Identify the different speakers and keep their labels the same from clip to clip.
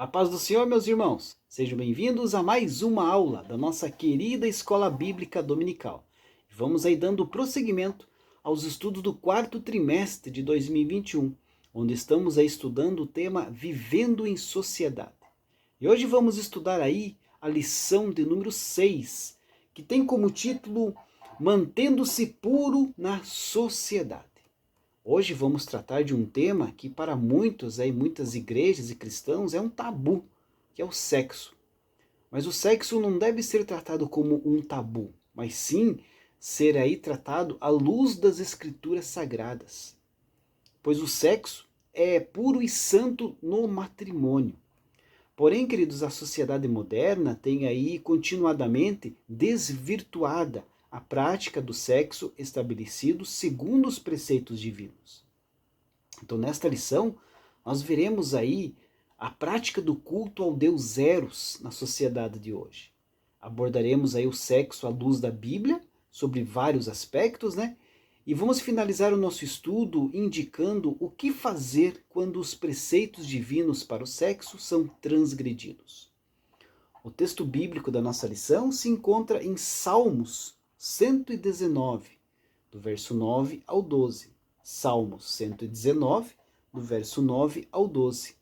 Speaker 1: A paz do Senhor, meus irmãos. Sejam bem-vindos a mais uma aula da nossa querida Escola Bíblica Dominical. Vamos aí dando prosseguimento aos estudos do quarto trimestre de 2021, onde estamos aí estudando o tema Vivendo em Sociedade. E hoje vamos estudar aí a lição de número 6, que tem como título Mantendo-se puro na sociedade. Hoje vamos tratar de um tema que para muitos, muitas igrejas e cristãos, é um tabu, que é o sexo. Mas o sexo não deve ser tratado como um tabu, mas sim ser aí tratado à luz das escrituras sagradas. Pois o sexo é puro e santo no matrimônio. Porém, queridos, a sociedade moderna tem aí continuadamente desvirtuada a prática do sexo estabelecido segundo os preceitos divinos. Então, nesta lição, nós veremos aí a prática do culto ao Deus Eros na sociedade de hoje. Abordaremos aí o sexo à luz da Bíblia, sobre vários aspectos, E vamos finalizar o nosso estudo indicando o que fazer quando os preceitos divinos para o sexo são transgredidos. O texto bíblico da nossa lição se encontra em Salmos 119, do verso 9 ao 12. Salmos 119, do verso 9 ao 12.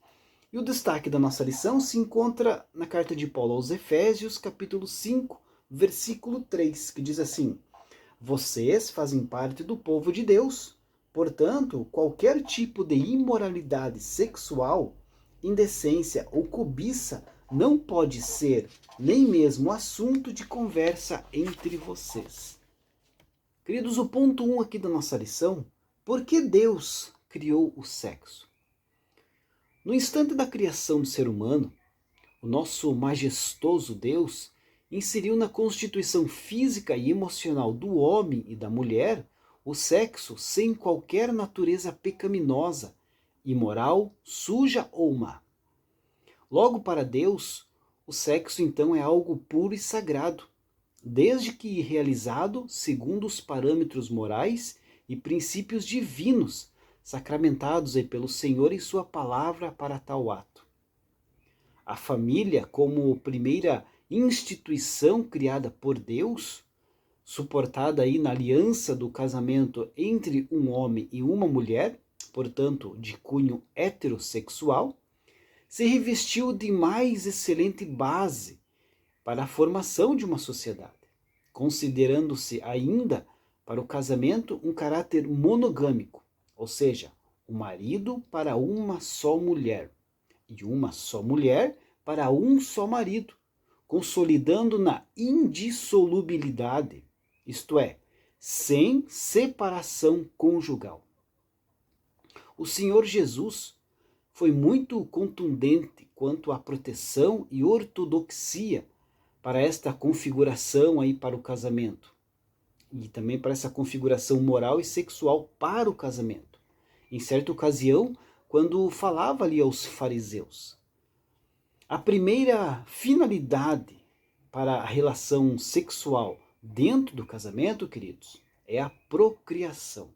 Speaker 1: E o destaque da nossa lição se encontra na carta de Paulo aos Efésios, capítulo 5, versículo 3, que diz assim: Vocês fazem parte do povo de Deus, portanto, qualquer tipo de imoralidade sexual, indecência ou cobiça não pode ser nem mesmo assunto de conversa entre vocês. Queridos, o ponto 1 aqui da nossa lição: por que Deus criou o sexo? No instante da criação do ser humano, o nosso majestoso Deus inseriu na constituição física e emocional do homem e da mulher o sexo sem qualquer natureza pecaminosa, imoral, suja ou má. Logo, para Deus, o sexo então é algo puro e sagrado, desde que realizado segundo os parâmetros morais e princípios divinos, sacramentados aí pelo Senhor em sua palavra para tal ato. A família, como primeira instituição criada por Deus, suportada aí na aliança do casamento entre um homem e uma mulher, portanto de cunho heterossexual, se revestiu de mais excelente base para a formação de uma sociedade, considerando-se ainda para o casamento um caráter monogâmico, ou seja, o marido para uma só mulher e uma só mulher para um só marido, consolidando na indissolubilidade, isto é, sem separação conjugal. O Senhor Jesus foi muito contundente quanto à proteção e ortodoxia para esta configuração aí para o casamento, e também para essa configuração moral e sexual para o casamento. Em certa ocasião, quando falava ali aos fariseus, a primeira finalidade para a relação sexual dentro do casamento, queridos, é a procriação.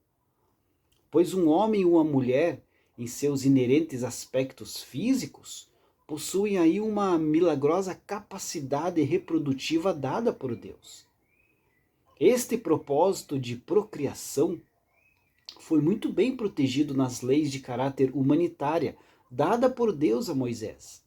Speaker 1: Pois um homem e uma mulher, em seus inerentes aspectos físicos, possuem aí uma milagrosa capacidade reprodutiva dada por Deus. Este propósito de procriação foi muito bem protegido nas leis de caráter humanitária dada por Deus a Moisés.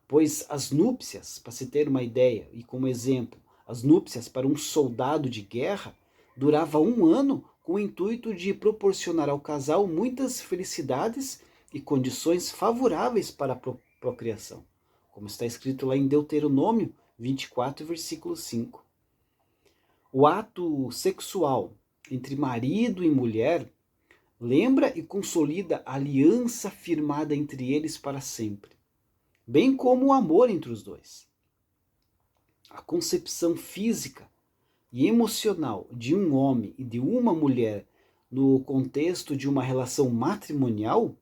Speaker 1: Pois as núpcias, para se ter uma ideia, e como exemplo, as núpcias para um soldado de guerra durava 1 ano com o intuito de proporcionar ao casal muitas felicidades e condições favoráveis para a procriação, como está escrito lá em Deuteronômio 24, versículo 5. O ato sexual entre marido e mulher lembra e consolida a aliança firmada entre eles para sempre, bem como o amor entre os dois. A concepção física e emocional de um homem e de uma mulher no contexto de uma relação matrimonial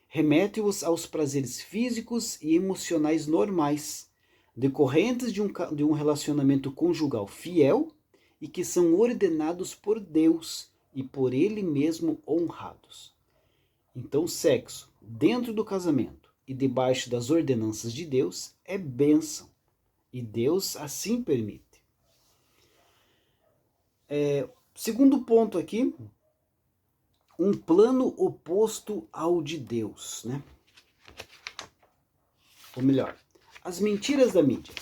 Speaker 1: remete-os aos prazeres físicos e emocionais normais, decorrentes de um relacionamento conjugal fiel e que são ordenados por Deus e por Ele mesmo honrados. Então, o sexo dentro do casamento e debaixo das ordenanças de Deus é bênção, e Deus assim permite. Segundo ponto aqui, um plano oposto ao de Deus, né? Ou melhor, as mentiras da mídia.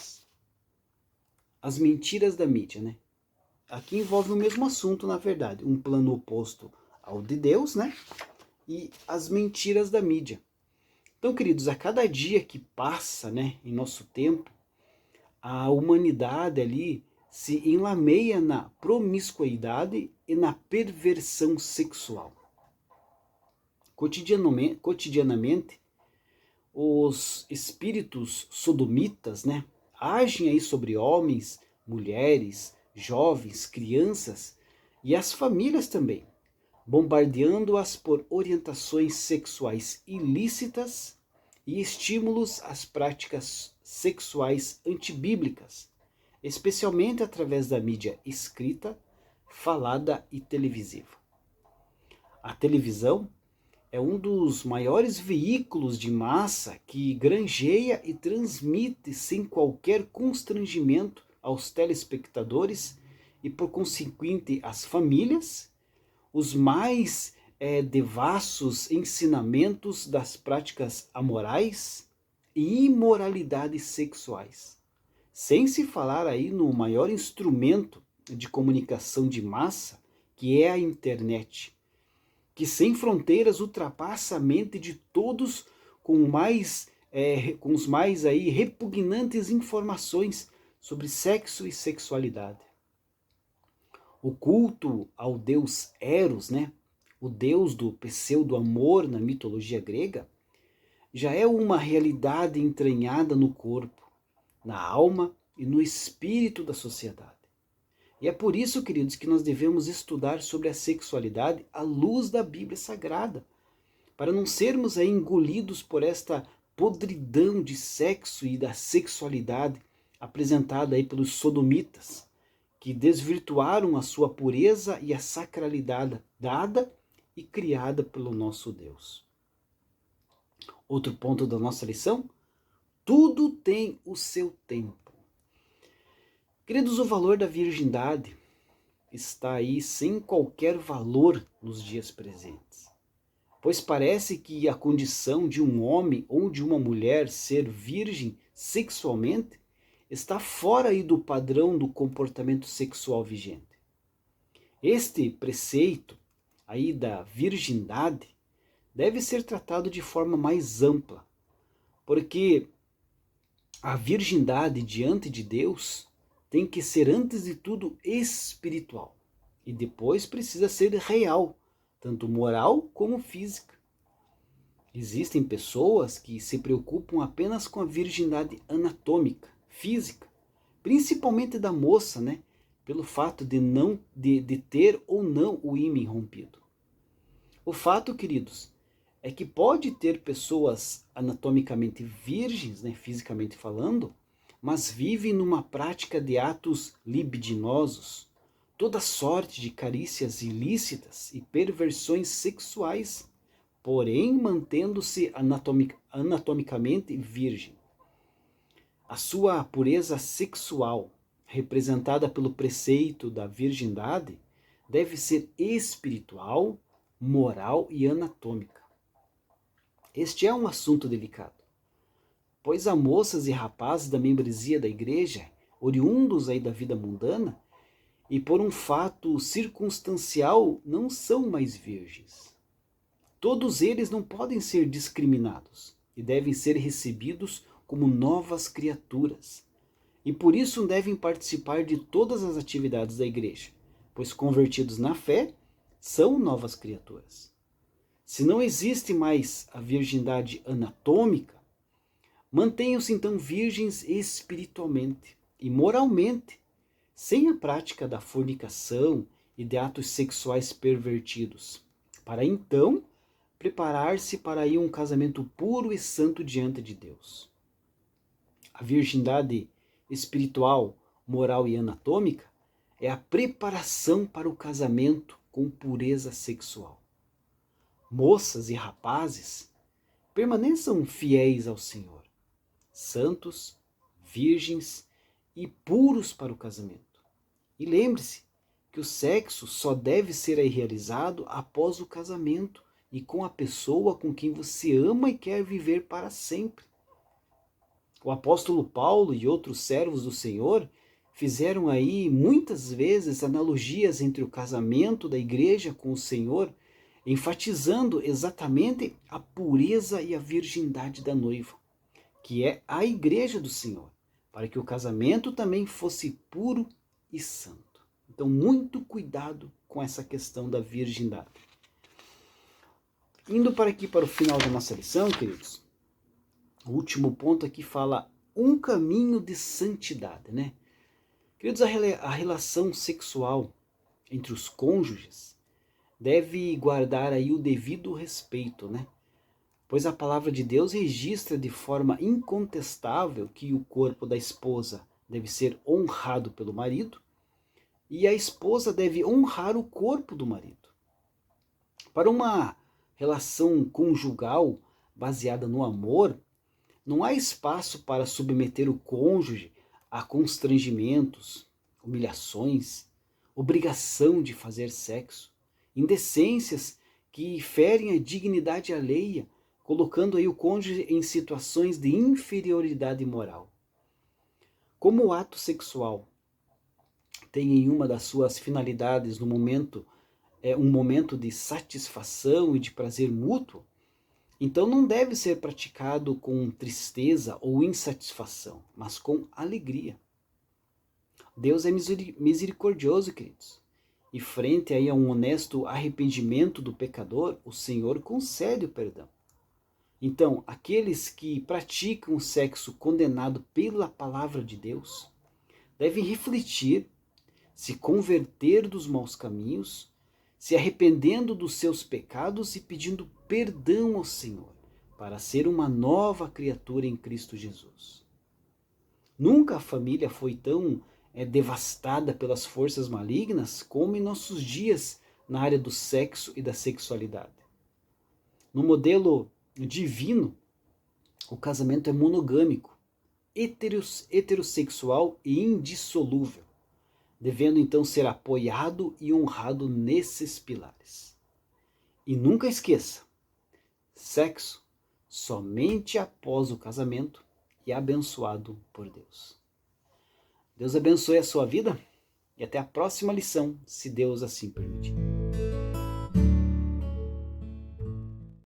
Speaker 1: As mentiras da mídia, né? Aqui envolve o mesmo assunto, na verdade. Um plano oposto ao de Deus, né? E as mentiras da mídia. Então, queridos, a cada dia que passa, né, em nosso tempo, a humanidade ali se enlameia na promiscuidade e na perversão sexual. Cotidianamente, os espíritos sodomitas, né, agem aí sobre homens, mulheres, jovens, crianças e as famílias também, bombardeando-as por orientações sexuais ilícitas e estímulos às práticas sexuais antibíblicas, especialmente através da mídia escrita, falada e televisiva. A televisão é um dos maiores veículos de massa que granjeia e transmite sem qualquer constrangimento aos telespectadores e, por consequente, às famílias, os mais devassos ensinamentos das práticas amorais e imoralidades sexuais. Sem se falar aí no maior instrumento de comunicação de massa, que é a internet, que sem fronteiras ultrapassa a mente de todos com os mais aí repugnantes informações sobre sexo e sexualidade. O culto ao deus Eros, né, o deus do pseudo-amor na mitologia grega, já é uma realidade entranhada no corpo, na alma e no espírito da sociedade. E é por isso, queridos, que nós devemos estudar sobre a sexualidade à luz da Bíblia Sagrada, para não sermos aí engolidos por esta podridão de sexo e da sexualidade apresentada aí pelos sodomitas, que desvirtuaram a sua pureza e a sacralidade dada e criada pelo nosso Deus. Outro ponto da nossa lição: tudo tem o seu tempo. Queridos, o valor da virgindade está aí sem qualquer valor nos dias presentes, pois parece que a condição de um homem ou de uma mulher ser virgem sexualmente está fora aí do padrão do comportamento sexual vigente. Este preceito aí da virgindade deve ser tratado de forma mais ampla, porque a virgindade diante de Deus tem que ser, antes de tudo, espiritual e depois precisa ser real, tanto moral como física. Existem pessoas que se preocupam apenas com a virgindade anatômica, física, principalmente da moça, né? Pelo fato de ter ou não o ímen rompido. O fato, queridos, é que pode ter pessoas anatomicamente virgens, né, fisicamente falando, mas vivem numa prática de atos libidinosos, toda sorte de carícias ilícitas e perversões sexuais, porém mantendo-se anatomicamente virgem. A sua pureza sexual, representada pelo preceito da virgindade, deve ser espiritual, moral e anatômica. Este é um assunto delicado, pois há moças e rapazes da membresia da igreja, oriundos aí da vida mundana, e por um fato circunstancial não são mais virgens. Todos eles não podem ser discriminados e devem ser recebidos como novas criaturas. E por isso devem participar de todas as atividades da igreja, pois convertidos na fé são novas criaturas. Se não existe mais a virgindade anatômica, mantenham-se então virgens espiritualmente e moralmente, sem a prática da fornicação e de atos sexuais pervertidos, para então preparar-se para ir um casamento puro e santo diante de Deus. A virgindade espiritual, moral e anatômica é a preparação para o casamento com pureza sexual. Moças e rapazes permaneçam fiéis ao Senhor, santos, virgens e puros para o casamento. E lembre-se que o sexo só deve ser realizado após o casamento e com a pessoa com quem você ama e quer viver para sempre. O apóstolo Paulo e outros servos do Senhor fizeram aí muitas vezes analogias entre o casamento da igreja com o Senhor, enfatizando exatamente a pureza e a virgindade da noiva, que é a igreja do Senhor, para que o casamento também fosse puro e santo. Então, muito cuidado com essa questão da virgindade. Indo para o final da nossa lição, queridos, o último ponto aqui fala um caminho de santidade, né? Queridos, a relação sexual entre os cônjuges deve guardar aí o devido respeito, né? Pois a palavra de Deus registra de forma incontestável que o corpo da esposa deve ser honrado pelo marido e a esposa deve honrar o corpo do marido. Para uma relação conjugal baseada no amor, não há espaço para submeter o cônjuge a constrangimentos, humilhações, obrigação de fazer sexo, indecências que ferem a dignidade alheia, colocando aí o cônjuge em situações de inferioridade moral. Como o ato sexual tem em uma das suas finalidades no momento um momento de satisfação e de prazer mútuo, então não deve ser praticado com tristeza ou insatisfação, mas com alegria. Deus é misericordioso, queridos. E frente aí a um honesto arrependimento do pecador, o Senhor concede o perdão. Então, aqueles que praticam o sexo condenado pela palavra de Deus, devem refletir, se converter dos maus caminhos, se arrependendo dos seus pecados e pedindo perdão ao Senhor, para ser uma nova criatura em Cristo Jesus. Nunca a família foi tão devastada pelas forças malignas como em nossos dias na área do sexo e da sexualidade. No modelo divino, o casamento é monogâmico, heterossexual e indissolúvel, devendo então ser apoiado e honrado nesses pilares. E nunca esqueça, sexo somente após o casamento e abençoado por Deus. Deus abençoe a sua vida e até a próxima lição, se Deus assim permitir.